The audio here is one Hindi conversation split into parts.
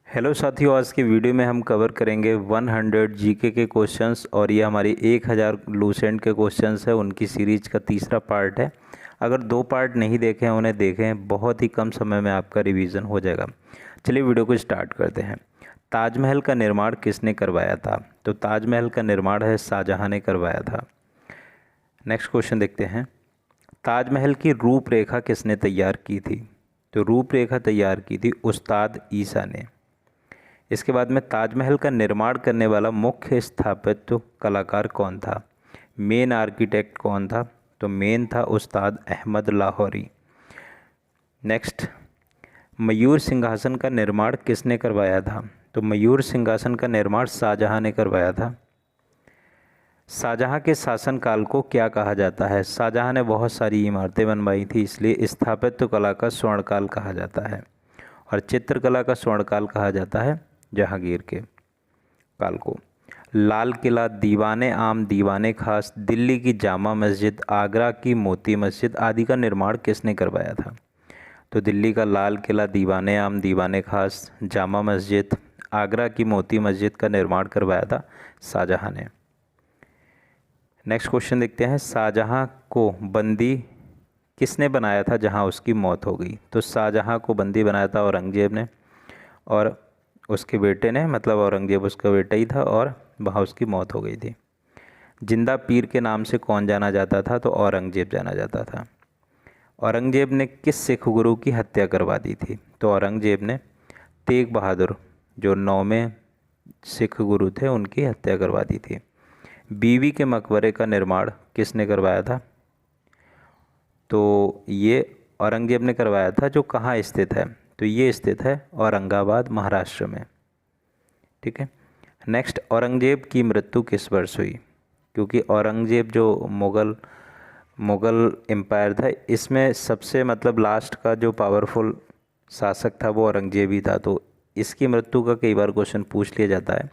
हेलो साथियों, आज की वीडियो में हम कवर करेंगे 100 जीके के क्वेश्चंस और ये हमारी 1000 लूसेंट के क्वेश्चंस है। उनकी सीरीज का तीसरा पार्ट है। अगर 2 पार्ट नहीं देखे हैं उन्हें देखें, बहुत ही कम समय में आपका रिवीजन हो जाएगा। चलिए वीडियो को स्टार्ट करते हैं। ताजमहल का निर्माण किसने करवाया था? तो ताजमहल का निर्माण है शाहजहाँ ने करवाया था। नेक्स्ट क्वेश्चन देखते हैं। ताजमहल की रूपरेखा किसने तैयार की थी? तो रूपरेखा तैयार की थी उस्ताद ईसा ने। इसके बाद में ताजमहल का निर्माण करने वाला मुख्य स्थापत्य कलाकार कौन था? मेन आर्किटेक्ट कौन था? तो मेन था उस्ताद अहमद लाहौरी। नेक्स्ट, मयूर सिंहासन का निर्माण किसने करवाया था? तो मयूर सिंहासन का निर्माण शाहजहाँ ने करवाया था। शाहजहाँ के शासनकाल को क्या कहा जाता है? शाहजहाँ ने बहुत सारी इमारतें बनवाई थी, इसलिए स्थापत्य कला का स्वर्णकाल कहा जाता है। और चित्रकला का स्वर्णकाल कहा जाता है जहांगीर के काल को। लाल किला, दीवाने आम, दीवाने खास, दिल्ली की जामा मस्जिद, आगरा की मोती मस्जिद आदि का निर्माण किसने करवाया था? तो दिल्ली का लाल किला, दीवाने आम, दीवाने खास, जामा मस्जिद, आगरा की मोती मस्जिद का निर्माण करवाया था शाहजहाँ ने। नेक्स्ट क्वेश्चन देखते हैं। शाहजहाँ को बंदी किसने बनाया था जहाँ उसकी मौत हो गई? तो शाहजहाँ को बंदी बनाया था औरंगजेब ने, और उसके बेटे ने, मतलब औरंगजेब उसका बेटा ही था, और वहाँ उसकी मौत हो गई थी। जिंदा पीर के नाम से कौन जाना जाता था? तो औरंगजेब जाना जाता था। औरंगजेब ने किस सिख गुरु की हत्या करवा दी थी? तो औरंगजेब ने तेग बहादुर, जो 9वें सिख गुरु थे, उनकी हत्या करवा दी थी। बीवी के मकबरे का निर्माण किसने करवाया था? तो ये औरंगजेब ने करवाया था। जो कहाँ स्थित है? तो ये स्थित है औरंगाबाद, महाराष्ट्र में। ठीक है। नेक्स्ट, औरंगजेब की मृत्यु किस वर्ष हुई? क्योंकि औरंगजेब जो मुग़ल एम्पायर था, इसमें सबसे मतलब लास्ट का जो पावरफुल शासक था वो औरंगजेब ही था। तो इसकी मृत्यु का कई बार क्वेश्चन पूछ लिया जाता है।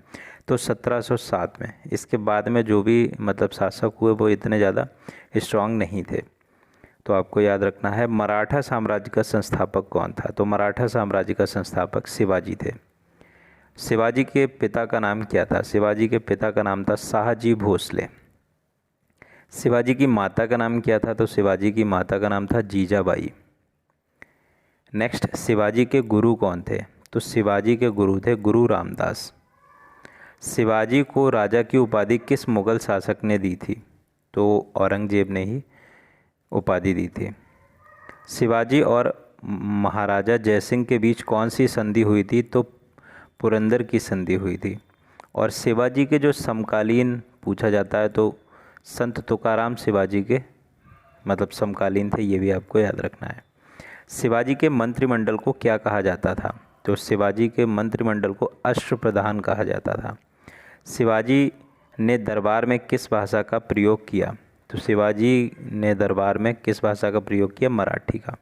तो 1707 में। इसके बाद में जो भी मतलब शासक हुए वो इतने ज़्यादा स्ट्रांग नहीं थे। तो आपको याद रखना है। मराठा साम्राज्य का संस्थापक कौन था? तो मराठा साम्राज्य का संस्थापक शिवाजी थे। शिवाजी के पिता का नाम क्या था? शिवाजी के पिता का नाम था शाहजी भोसले। शिवाजी की माता का नाम क्या था? तो शिवाजी की माता का नाम था जीजाबाई। नेक्स्ट, शिवाजी के गुरु कौन थे? तो शिवाजी के गुरु थे गुरु रामदास। शिवाजी को राजा की उपाधि किस मुग़ल शासक ने दी थी? तो औरंगजेब ने ही उपाधि दी थी। शिवाजी और महाराजा जयसिंह के बीच कौन सी संधि हुई थी? तो पुरंदर की संधि हुई थी। और शिवाजी के जो समकालीन पूछा जाता है तो संत तुकाराम शिवाजी के मतलब समकालीन थे, ये भी आपको याद रखना है। शिवाजी के मंत्रिमंडल को क्या कहा जाता था? तो शिवाजी के मंत्रिमंडल को अष्टप्रधान कहा जाता था। शिवाजी ने दरबार में किस भाषा का प्रयोग किया? तो शिवाजी ने दरबार में किस भाषा का प्रयोग किया? मराठी का।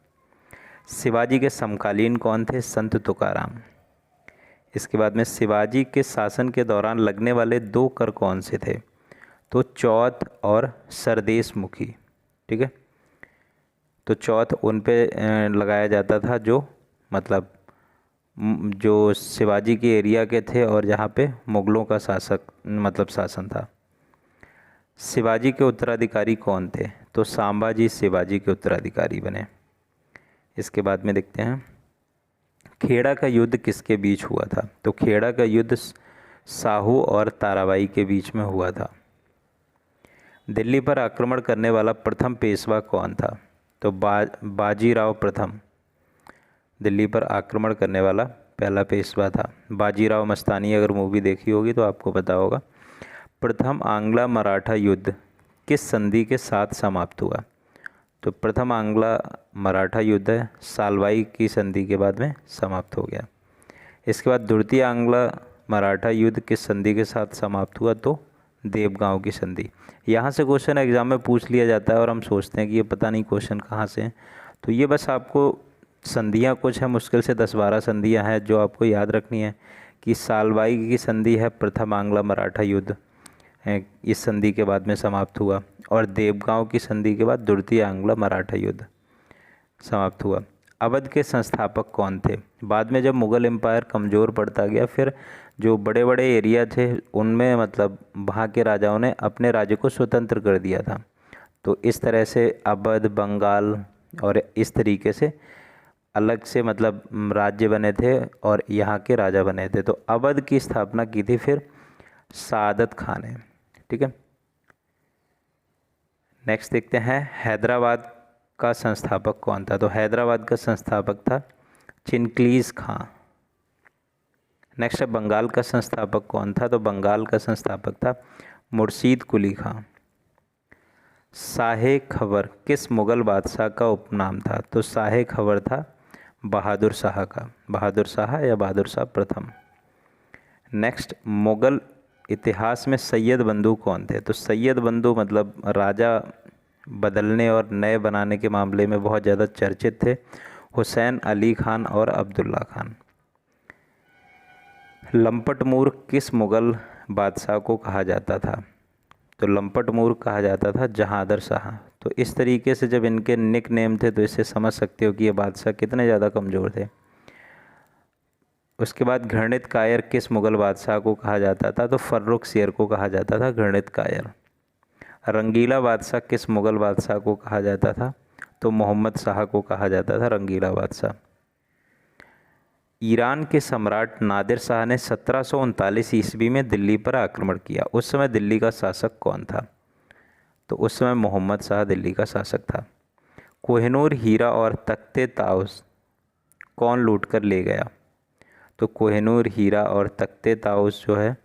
शिवाजी के समकालीन कौन थे? संत तुकाराम। इसके बाद में शिवाजी के शासन के दौरान लगने वाले 2 कर कौन से थे? तो चौथ और सरदेश मुखी। ठीक है। तो चौथ उन पे लगाया जाता था जो मतलब जो शिवाजी के एरिया के थे और जहाँ पे मुग़लों का शासक मतलब शासन था। शिवाजी के उत्तराधिकारी कौन थे? तो संभाजी शिवाजी के उत्तराधिकारी बने। इसके बाद में देखते हैं। खेड़ा का युद्ध किसके बीच हुआ था? तो खेड़ा का युद्ध साहू और ताराबाई के बीच में हुआ था। दिल्ली पर आक्रमण करने वाला प्रथम पेशवा कौन था? तो बाजीराव प्रथम दिल्ली पर आक्रमण करने वाला पहला पेशवा था। बाजीराव मस्तानी, अगर मूवी देखी होगी तो आपको पता होगा। प्रथम आंग्ला मराठा युद्ध किस संधि के साथ समाप्त हुआ? तो प्रथम आंग्ला मराठा युद्ध है सालवाई की संधि के बाद में समाप्त हो गया। इसके बाद द्वितीय आंग्ला मराठा युद्ध किस संधि के साथ समाप्त हुआ? तो देवगांव की संधि। यहाँ से क्वेश्चन एग्जाम में पूछ लिया जाता है और हम सोचते हैं कि ये पता नहीं क्वेश्चन कहाँ से हैं। तो ये बस आपको संधियाँ कुछ है, मुश्किल से 10-12 संधियाँ हैं जो आपको याद रखनी है। कि सालवाई की संधि है प्रथम आंग्ला मराठा युद्ध है, इस संधि के बाद में समाप्त हुआ। और देवगांव की संधि के बाद द्वितीय आंग्ला मराठा युद्ध समाप्त हुआ। अवध के संस्थापक कौन थे? बाद में जब मुग़ल एम्पायर कमज़ोर पड़ता गया, फिर जो बड़े बड़े एरिया थे उनमें मतलब वहाँ के राजाओं ने अपने राज्य को स्वतंत्र कर दिया था। तो इस तरह से अवध, बंगाल और इस तरीके से अलग से मतलब राज्य बने थे और यहाँ के राजा बने थे। तो अवध की स्थापना की थी फिर सादत खान ने। ठीक है, नेक्स्ट देखते हैं हैदराबाद का संस्थापक कौन था? तो हैदराबाद का संस्थापक था चिनक्लीज खां। नेक्स्ट है बंगाल का संस्थापक कौन था? तो बंगाल का संस्थापक था मुर्शीद कुली खां। शाहे खबर किस मुग़ल बादशाह का उपनाम था? तो शाहे खबर था बहादुर शाह का, बहादुर शाह या बहादुर शाह प्रथम। नेक्स्ट, मुग़ल इतिहास में सैयद बंधु कौन थे? तो सैयद बंधु मतलब राजा बदलने और नए बनाने के मामले में बहुत ज़्यादा चर्चित थे, हुसैन अली खान और अब्दुल्ला खान। लंपट मूर किस मुग़ल बादशाह को कहा जाता था? तो लंपट मूर कहा जाता था जहांदर शाह। तो इस तरीके से जब इनके निक नेम थे तो इससे समझ सकते हो कि ये बादशाह कितने ज़्यादा कमज़ोर थे। उसके बाद घृणित कायर किस मुग़ल बादशाह को कहा जाता था? तो फर्रुखसियर को कहा जाता था घृणित कायर। रंगीला बादशाह किस मुग़ल बादशाह को कहा जाता था? तो मोहम्मद शाह को कहा जाता था रंगीला बादशाह। ईरान के सम्राट नादिर शाह ने 1739 ईस्वी में दिल्ली पर आक्रमण किया। उस समय दिल्ली का शासक कौन था? तो उस समय मोहम्मद शाह दिल्ली का शासक था। कोहिनूर हीरा और तख्ते ताउस कौन लूट कर ले गया? तो कोहिनूर हीरा और तख्ते ताउस जो है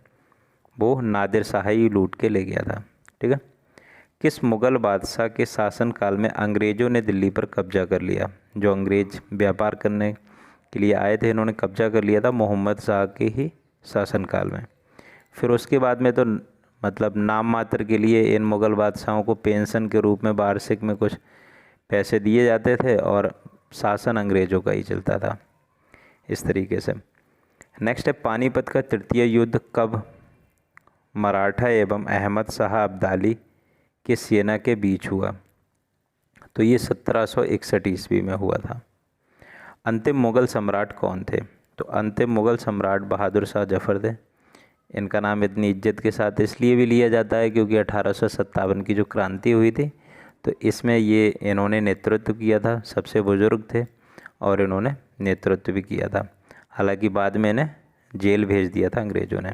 वो नादिर शाह ही लूट के ले गया था। ठीक है, किस मुग़ल बादशाह के शासनकाल में अंग्रेज़ों ने दिल्ली पर कब्जा कर लिया? जो अंग्रेज़ व्यापार करने के लिए आए थे इन्होंने कब्जा कर लिया था मोहम्मद शाह के ही शासनकाल में। फिर उसके बाद में तो मतलब नाम मात्र के लिए इन मुग़ल बादशाहों को पेंशन के रूप में वार्षिक में कुछ पैसे दिए जाते थे और शासन अंग्रेज़ों का ही चलता था इस तरीके से। नेक्स्ट है पानीपत का तृतीय युद्ध कब मराठा एवं अहमद शाह अब्दाली के सेना के बीच हुआ? तो ये 1761 ईस्वी में हुआ था। अंतिम मुग़ल सम्राट कौन थे? तो अंतिम मुग़ल सम्राट बहादुर शाह जफ़र थे। इनका नाम इतनी इज्जत के साथ इसलिए भी लिया जाता है क्योंकि 1857 की जो क्रांति हुई थी तो इसमें ये इन्होंने नेतृत्व किया था, सबसे बुज़ुर्ग थे और इन्होंने नेतृत्व भी किया था। हालांकि बाद में इन्हें जेल भेज दिया था अंग्रेज़ों ने।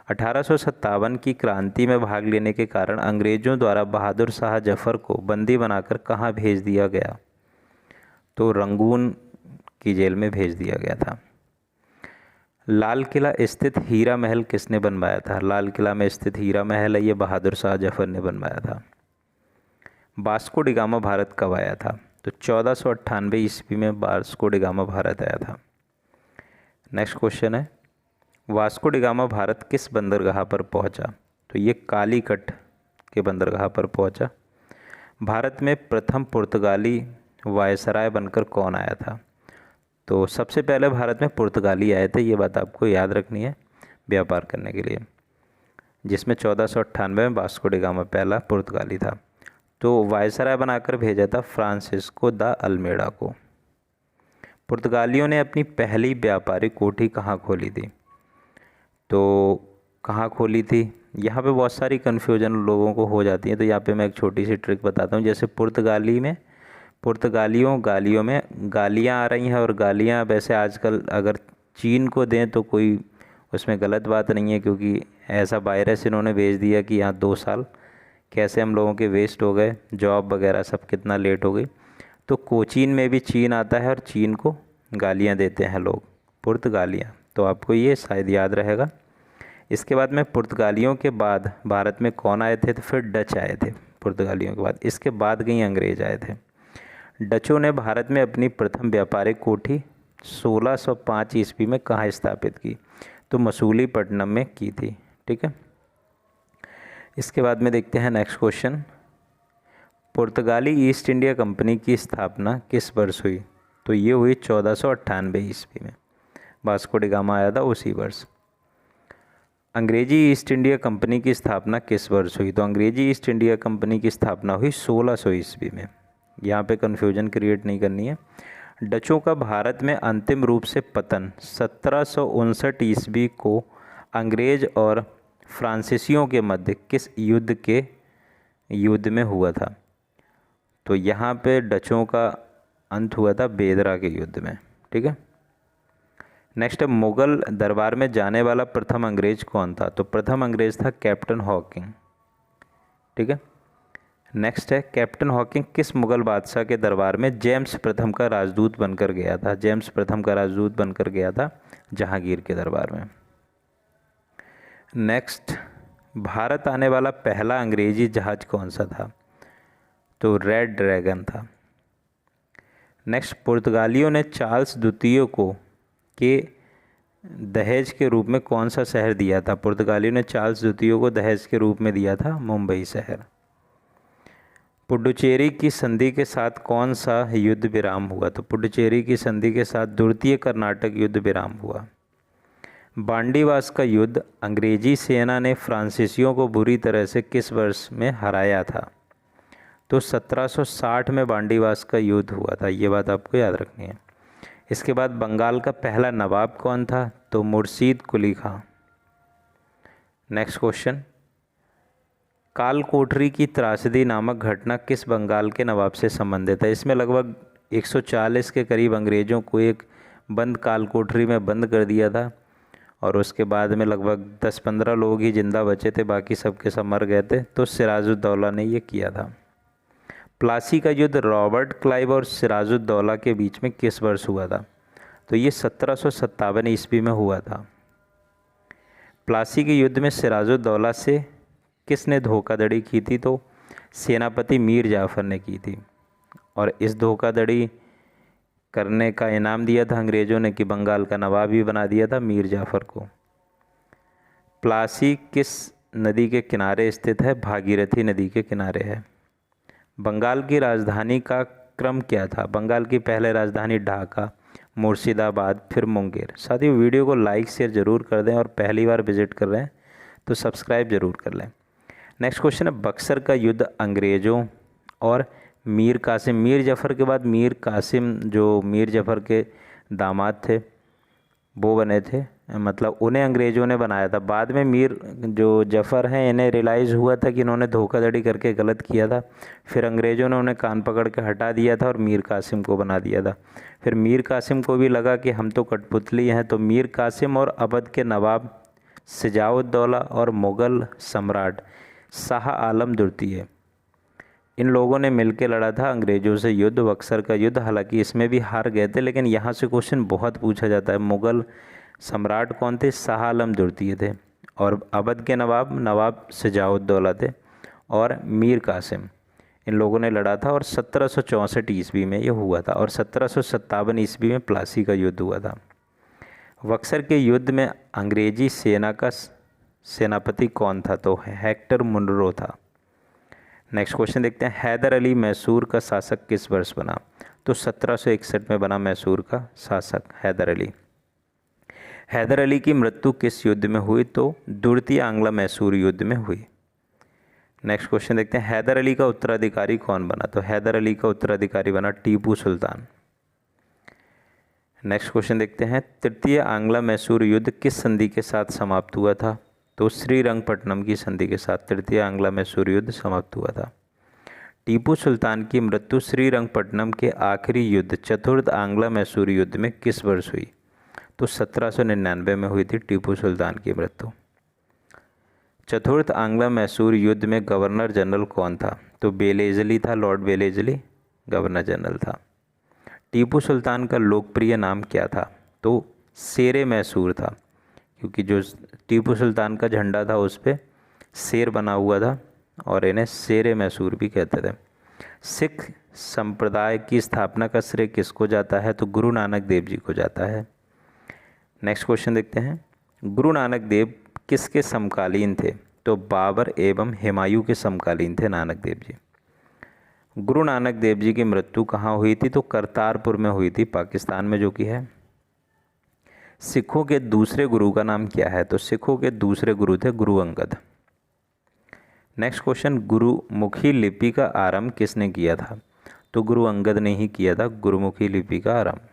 1857 की क्रांति में भाग लेने के कारण अंग्रेज़ों द्वारा बहादुर शाह जफ़र को बंदी बनाकर कहाँ भेज दिया गया? तो रंगून की जेल में भेज दिया गया था। लाल किला स्थित हीरा महल किसने बनवाया था? लाल किला में स्थित हीरा महल है ये बहादुर शाह जफ़र ने बनवाया था। वास्को डी गामा भारत कब आया था? तो 1498 ईस्वी में वास्को डी गामा भारत आया था। नेक्स्ट क्वेश्चन है वास्को डी गामा भारत किस बंदरगाह पर पहुंचा? तो ये कालीकट के बंदरगाह पर पहुंचा। भारत में प्रथम पुर्तगाली वायसराय बनकर कौन आया था? तो सबसे पहले भारत में पुर्तगाली आए थे, ये बात आपको याद रखनी है व्यापार करने के लिए, जिसमें 1498 में वास्को डी गामा पहला पुर्तगाली था। तो वायसराय बनाकर भेजा था फ्रांसिस्को द अल्मेडा को। पुर्तगालियों ने अपनी पहली व्यापारिक कोठी कहाँ खोली थी? तो कहाँ खोली थी? यहाँ पे बहुत सारी कन्फ्यूजन लोगों को हो जाती है, तो यहाँ पे मैं एक छोटी सी ट्रिक बताता हूँ। जैसे पुर्तगालियों गालियों में गालियाँ आ रही हैं और गालियाँ वैसे आजकल अगर चीन को दें तो कोई उसमें गलत बात नहीं है, क्योंकि ऐसा वायरस इन्होंने भेज दिया कि यहाँ 2 साल कैसे हम लोगों के वेस्ट हो गए, जॉब वगैरह सब कितना लेट हो गई। तो कोचीन में भी चीन आता है और चीन को गालियाँ देते हैं लोग, पुर्तगालियाँ। तो आपको ये शायद याद रहेगा। इसके बाद में पुर्तगालियों के बाद भारत में कौन आए थे? तो फिर डच आए थे पुर्तगालियों के बाद। इसके बाद कई अंग्रेज आए थे। डचों ने भारत में अपनी प्रथम व्यापारिक कोठी 1605 ईस्वी में कहाँ स्थापित की? तो मसूलीपट्टनम में की थी। ठीक है, इसके बाद में देखते हैं नेक्स्ट क्वेश्चन। पुर्तगाली ईस्ट इंडिया कंपनी की स्थापना किस वर्ष हुई? तो ये हुई 1498 ईस्वी में। वास्को डी गामा आया था उसी वर्ष। अंग्रेजी ईस्ट इंडिया कंपनी की स्थापना किस वर्ष हुई? तो अंग्रेजी ईस्ट इंडिया कंपनी की स्थापना हुई 1600 ईस्वी में। यहाँ पे कन्फ्यूजन क्रिएट नहीं करनी है। डचों का भारत में अंतिम रूप से पतन 1759 ईस्वी को अंग्रेज और फ्रांसीसियों के मध्य किस युद्ध में हुआ था? तो यहाँ पे डचों का अंत हुआ था बेदरा के युद्ध में। ठीक है। नेक्स्ट है, मुगल दरबार में जाने वाला प्रथम अंग्रेज कौन था? तो प्रथम अंग्रेज था कैप्टन हॉकिंग। ठीक है। नेक्स्ट है, कैप्टन हॉकिंग किस मुगल बादशाह के दरबार में जेम्स प्रथम का राजदूत बनकर गया था? जेम्स प्रथम का राजदूत बनकर गया था जहांगीर के दरबार में। नेक्स्ट, भारत आने वाला पहला अंग्रेजी जहाज कौन सा था? तो रेड ड्रैगन था। नेक्स्ट, पुर्तगालियों ने चार्ल्स द्वितीय को के दहेज के रूप में कौन सा शहर दिया था? पुर्तगालियों ने चार्ल्स द्वितीय को दहेज के रूप में दिया था मुंबई शहर। पुडुचेरी की संधि के साथ कौन सा युद्ध विराम हुआ? तो पुडुचेरी की संधि के साथ द्वितीय कर्नाटक युद्ध विराम हुआ। बांडीवास का युद्ध अंग्रेजी सेना ने फ्रांसीसियों को बुरी तरह से किस वर्ष में हराया था? तो 1760 में बांडीवास का युद्ध हुआ था। ये बात आपको याद रखनी है। इसके बाद बंगाल का पहला नवाब कौन था? तो मुर्शीद कुली खां। नेक्स्ट क्वेश्चन, कालकोठरी की त्रासदी नामक घटना किस बंगाल के नवाब से संबंधित है? इसमें लगभग 140 के करीब अंग्रेज़ों को एक बंद कालकोठरी में बंद कर दिया था और उसके बाद में लगभग 10-15 लोग ही जिंदा बचे थे, बाकी सब के सब मर गए थे। तो सिराजुद्दौला ने ये किया था। प्लासी का युद्ध रॉबर्ट क्लाइव और सिराजुद्दौला के बीच में किस वर्ष हुआ था? तो ये 1757 ईस्वी में हुआ था। प्लासी के युद्ध में सिराजुद्दौला से किसने धोखाधड़ी की थी? तो सेनापति मीर जाफ़र ने की थी और इस धोखाधड़ी करने का इनाम दिया था अंग्रेज़ों ने कि बंगाल का नवाब भी बना दिया था मीर जाफ़र को। प्लासी किस नदी के किनारे स्थित है? भागीरथी नदी के किनारे है। बंगाल की राजधानी का क्रम क्या था? बंगाल की पहले राजधानी ढाका, मुर्शिदाबाद, फिर मुंगेर। साथियों, वीडियो को लाइक शेयर ज़रूर कर दें और पहली बार विजिट कर रहे हैं तो सब्सक्राइब ज़रूर कर लें। नेक्स्ट क्वेश्चन है, बक्सर का युद्ध अंग्रेज़ों और मीर कासिम, मीर जफ़र के बाद मीर कासिम जो मीर जफ़र के दामाद थे वो बने थे, मतलब उन्हें अंग्रेज़ों ने बनाया था। बाद में मीर जो जफ़र हैं इन्हें रियलाइज़ हुआ था कि इन्होंने धोखाधड़ी करके गलत किया था, फिर अंग्रेज़ों ने उन्हें कान पकड़ के हटा दिया था और मीर कासिम को बना दिया था। फिर मीर कासिम को भी लगा कि हम तो कठपुतली हैं, तो मीर कासिम और अवध के नवाब सिजाउद्दौला और मुग़ल सम्राट शाह आलम द्वितीय, इन लोगों ने मिलकर लड़ा था अंग्रेज़ों से युद्ध, बक्सर का युद्ध। हालांकि इसमें भी हार गए थे, लेकिन यहाँ से क्वेश्चन बहुत पूछा जाता है। मुग़ल सम्राट कौन थे? शाह आलम द्वितीय थे। और अवध के नवाब सिजाउद्दौला थे और मीर कासिम, इन लोगों ने लड़ा था और 1764 ईस्वी में ये हुआ था और 1757 ईस्वी में प्लासी का युद्ध हुआ था। बक्सर के युद्ध में अंग्रेजी सेना का सेनापति कौन था? तो हेक्टर मुनरो था। नेक्स्ट क्वेश्चन देखते हैं, हैदर अली मैसूर का शासक किस वर्ष बना? तो 1761 में बना मैसूर का शासक हैदर अली। हैदर अली की मृत्यु किस युद्ध में हुई? तो द्वितीय आंग्ल मैसूर युद्ध में हुई। नेक्स्ट क्वेश्चन देखते हैं, हैदर अली का उत्तराधिकारी कौन बना? तो हैदर अली का उत्तराधिकारी बना टीपू सुल्तान। नेक्स्ट क्वेश्चन देखते हैं, तृतीय आंग्ल मैसूर युद्ध किस संधि के साथ समाप्त हुआ था? तो श्रीरंगपट्टनम की संधि के साथ तृतीय आंग्ल मैसूर युद्ध समाप्त हुआ था। टीपू सुल्तान की मृत्यु श्रीरंगपट्टनम के आखिरी युद्ध चतुर्थ आंग्ल मैसूर युद्ध में किस वर्ष हुई? तो 1799 में हुई थी टीपू सुल्तान की मृत्यु। चतुर्थ आंग्ल मैसूर युद्ध में गवर्नर जनरल कौन था? तो बेलेजली था, लॉर्ड बेलेजली गवर्नर जनरल था। टीपू सुल्तान का लोकप्रिय नाम क्या था? तो शेरे मैसूर था, क्योंकि जो टीपू सुल्तान का झंडा था उस पर शेर बना हुआ था और इन्हें शेरे मैसूर भी कहते थे। सिख संप्रदाय की स्थापना का श्रेय किसको जाता है? तो गुरु नानक देव जी को जाता है। नेक्स्ट क्वेश्चन देखते हैं, गुरु नानक देव किसके समकालीन थे? तो बाबर एवं हुमायूं के समकालीन थे नानक देव जी। गुरु नानक देव जी की मृत्यु कहाँ हुई थी? तो करतारपुर में हुई थी, पाकिस्तान में जो कि है। सिखों के दूसरे गुरु का नाम क्या है? तो सिखों के दूसरे गुरु थे गुरु अंगद। नेक्स्ट क्वेश्चन, गुरुमुखी लिपि का आरंभ किसने किया था? तो गुरु अंगद ने ही किया था गुरुमुखी लिपि का आरंभ।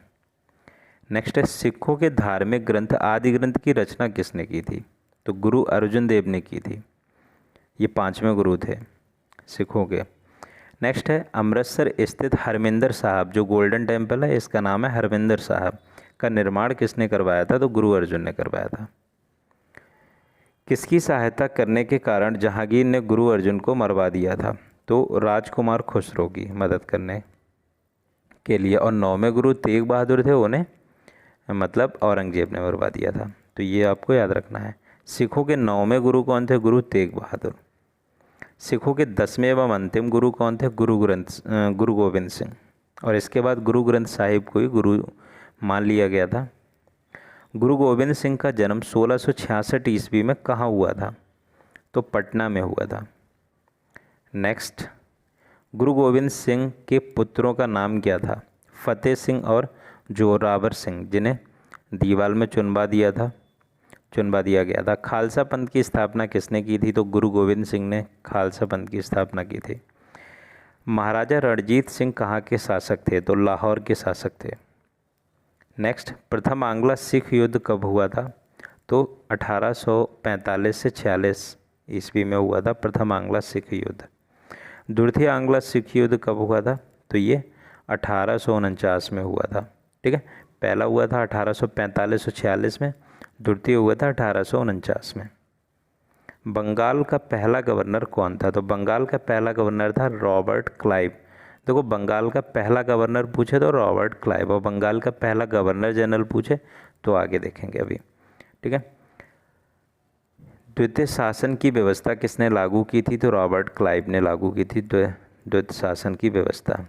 नेक्स्ट है सिखों के धार्मिक ग्रंथ आदि ग्रंथ की रचना किसने की थी? तो गुरु अर्जुन देव ने की थी। ये 5वें गुरु थे सिखों के। नेक्स्ट है अमृतसर स्थित हरमिंदर साहब, जो गोल्डन टेम्पल है इसका नाम है हरमिंदर साहब, का निर्माण किसने करवाया था? तो गुरु अर्जुन ने करवाया था। किसकी सहायता करने के कारण जहांगीर ने गुरु अर्जुन को मरवा दिया था? तो राजकुमार खुसरो की मदद करने के लिए। और 9वें गुरु तेग बहादुर थे, उन्हें मतलब औरंगजेब ने मरवा दिया था। तो ये आपको याद रखना है। सिखों के 9वें गुरु कौन थे? गुरु तेग बहादुर। सिखों के 10वें एवं अंतिम गुरु कौन थे? गुरु गोविंद सिंह। और इसके बाद गुरु ग्रंथ साहिब को ही गुरु मान लिया गया था। गुरु गोविंद सिंह का जन्म 1666 ईस्वी में कहाँ हुआ था? तो पटना में हुआ था। नेक्स्ट, गुरु गोविंद सिंह के पुत्रों का नाम क्या था? फतेह सिंह और जोरावर सिंह, जिन्हें दीवाल में चुनवा दिया गया था। खालसा पंथ की स्थापना किसने की थी? तो गुरु गोविंद सिंह ने खालसा पंथ की स्थापना की थी। महाराजा रणजीत सिंह कहाँ के शासक थे? तो लाहौर के शासक थे। नेक्स्ट, प्रथम आंग्ला सिख युद्ध कब हुआ था? तो 1845 से 46 ईस्वी में हुआ था प्रथम आंग्ला सिख युद्ध। द्वितीय आंग्ला सिख युद्ध कब हुआ था? तो ये 1849 में हुआ था। ठीक है, पहला हुआ था 1845 और 46 में, द्वितीय हुआ था 1849 में। बंगाल का पहला गवर्नर कौन था? तो बंगाल का पहला गवर्नर था रॉबर्ट क्लाइव। देखो, बंगाल का पहला गवर्नर पूछे तो रॉबर्ट क्लाइव, और बंगाल का पहला गवर्नर जनरल पूछे तो आगे देखेंगे अभी। ठीक है, द्वितीय शासन की व्यवस्था किसने लागू की थी? तो रॉबर्ट क्लाइव ने लागू की थी द्वितीय शासन की व्यवस्था।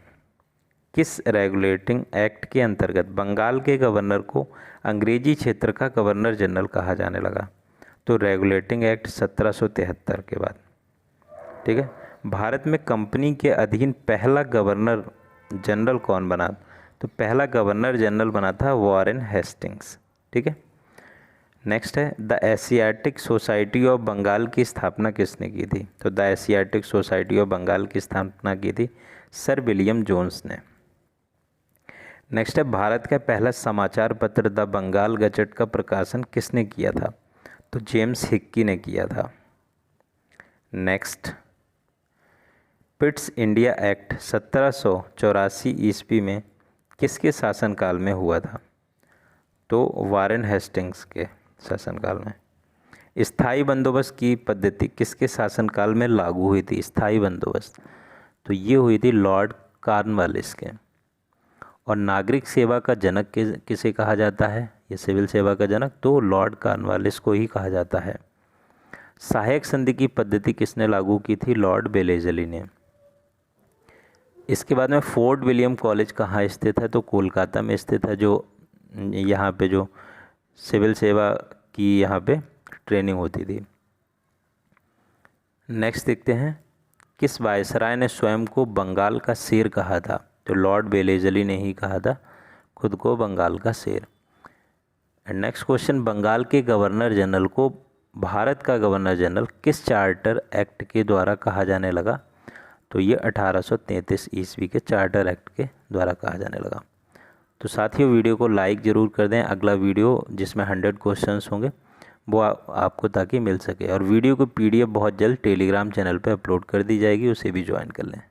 किस रेगुलेटिंग एक्ट के अंतर्गत बंगाल के गवर्नर को अंग्रेजी क्षेत्र का गवर्नर जनरल कहा जाने लगा? तो रेगुलेटिंग एक्ट 1773 के बाद। ठीक है, भारत में कंपनी के अधीन पहला गवर्नर जनरल कौन बना? तो पहला गवर्नर जनरल बना था वॉरेन हेस्टिंग्स। ठीक है, नेक्स्ट है the Asiatic Society of Bengal की स्थापना किसने की थी? तो the Asiatic Society of Bengal की स्थापना की थी सर विलियम जोन्स ने। नेक्स्ट है भारत का पहला समाचार पत्र द बंगाल गजट का प्रकाशन किसने किया था? तो जेम्स हिक्की ने किया था। नेक्स्ट, पिट्स इंडिया एक्ट 1784 ईस्वी में किसके शासनकाल में हुआ था? तो वारेन हेस्टिंग्स के शासनकाल में। स्थायी बंदोबस्त की पद्धति किसके शासनकाल में लागू हुई थी? स्थायी बंदोबस्त, तो ये हुई थी लॉर्ड कॉर्नवालिस के। और नागरिक सेवा का जनक किसे कहा जाता है? ये सिविल सेवा का जनक तो लॉर्ड कॉर्नवालिस को ही कहा जाता है। सहायक संधि की पद्धति किसने लागू की थी? लॉर्ड बेलेजली ने। इसके बाद में फोर्ट विलियम कॉलेज कहाँ स्थित है? तो कोलकाता में स्थित है, जो यहाँ पे जो सिविल सेवा की यहाँ पे ट्रेनिंग होती थी। नेक्स्ट देखते हैं, किस वायसराय ने स्वयं को बंगाल का शेर कहा था? तो लॉर्ड बेलेजली ने ही कहा था खुद को बंगाल का शेर। एंड नेक्स्ट क्वेश्चन, बंगाल के गवर्नर जनरल को भारत का गवर्नर जनरल किस चार्टर एक्ट के द्वारा कहा जाने लगा? तो ये 1833 ईस्वी के चार्टर एक्ट के द्वारा कहा जाने लगा। तो साथियों, वीडियो को लाइक ज़रूर कर दें। अगला वीडियो जिसमें 100 क्वेश्चंस होंगे वो आपको ताकि मिल सके। और वीडियो को PDF बहुत जल्द टेलीग्राम चैनल पर अपलोड कर दी जाएगी, उसे भी ज्वाइन कर लें।